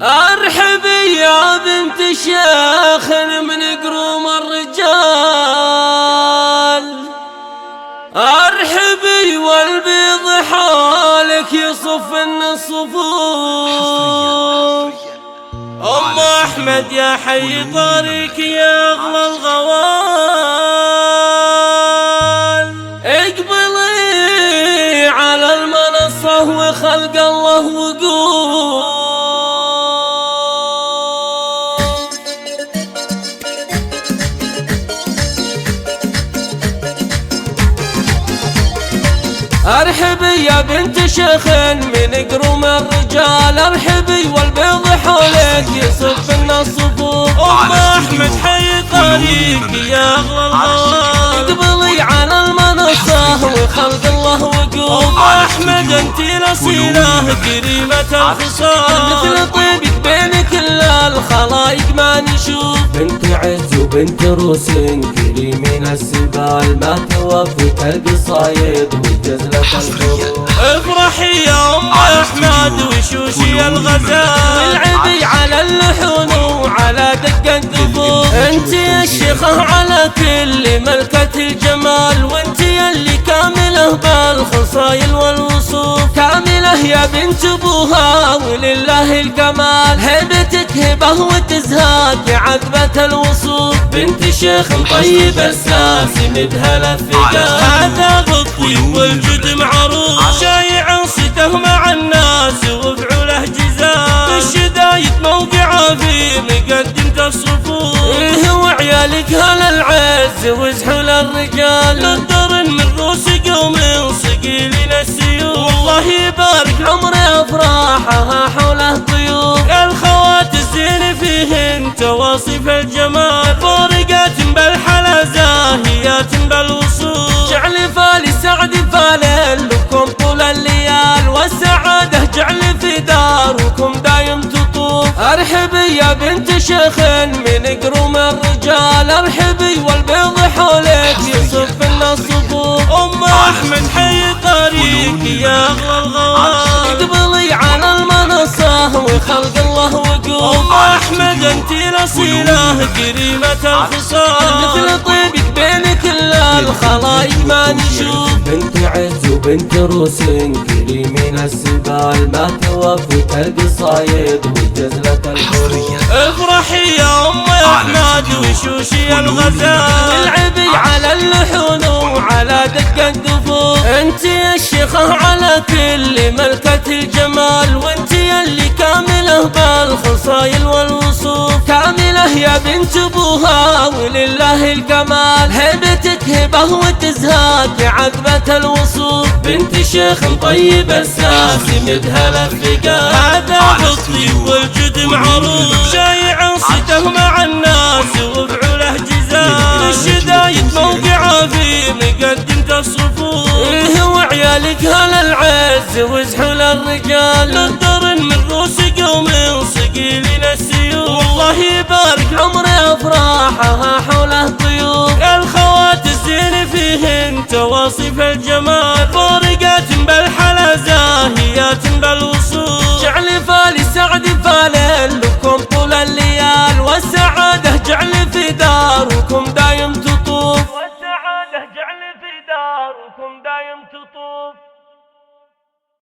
ارحبي يا بنت شيخ من قروم الرجال، ارحبي والبيض حالك يصفن الصفوف. ام احمد يا حي طريق يا اغلى الغوال، اقبلي على المنصة وخلق الله وقول. ارحبي يا بنت شيخ من قروم الرجال، ارحبي والبيض حولك يصفن الصفوف. ام احمد حي طريق يا اغلى الغوال، اقبلي على المنصة وخلق الله وقول. ام احمد انت الاصيلة كريمة الخصال، مثل طيبك بين كل الخلايق ما نشوف. بنت عز وبنت روس كريمين السبال، ما توفت القصايد وجزلة الخروف. افرحي يا ام احمد وشوشي الغزال، العبي على اللحون وعلى دق الدفوف. انت الشيخة على كل ملكة الجمال، وانت اللي كاملة بالخصايل والوصوف. كاملة يا بنت ابوها ولله الكمال، هيبتك هبة وتزهاك عقبة الوصوف. بنت شيخ طيب الساس مدهل الثقال، هذا بالطيب والجد معروف. شايع صيته مع الناس وفعله جزال، الشدايد موقعه في مقدمة الصفوف. إيه وعيالك هل العز وزحول الرجال، للدرن من روس قوم صقيلين السيوف. والله يبارك عمر افراحها حوله ضيوف، الخوات الزين فيهن تواصف الجمال. فارقات بالحلا زاهيات بالوصول، جعل فالي سعد فالل لكم طول الليال. والسعادة جعل في داركم دايم تطوف. ارحبي يا بنت شيخ من قروم الرجال، ارحبي والبيض حولك يصفن الصفوف. ام احمد حي طريق يا اغلى الغوال، اقبلي على المنصة وخلق الله وقول. ام احمد انت الاصيلة كريمة الخصال، مثل طيبك بين كل الخلايق ما نشوف. بنت عز وبنت روس كريمين السبال، ما توفت القصايد وجزلة الخروف. افرحي يا ام احمد وشوشي الغزال، العبي على اللحون وعلى دق الدفوف. انت الشيخة على كل ملكة الجمال، وانت اللي كاملة بالخصايل والوصوف. كاملة يا بنت ابوها ولله الكمال، هيبتك هبة وتزهاك عقبة الوصوف. بنت شيخ طيب الساس مدهل الثقال، هذا بالطيب والجد معروف. شايع صيته مع الناس وفعله جزال، الشدايد موقعه في مقدمة الصفوف. إيه وعيالك هل العز وزحول الرجال، للدرن من روس قوم صقيلين السيوف. والله يبارك عمر افراحها حوله ضيوف، الخوات الزين فيهن تواصف الجمال. فارقات بالحلا زاهيات بالوصول.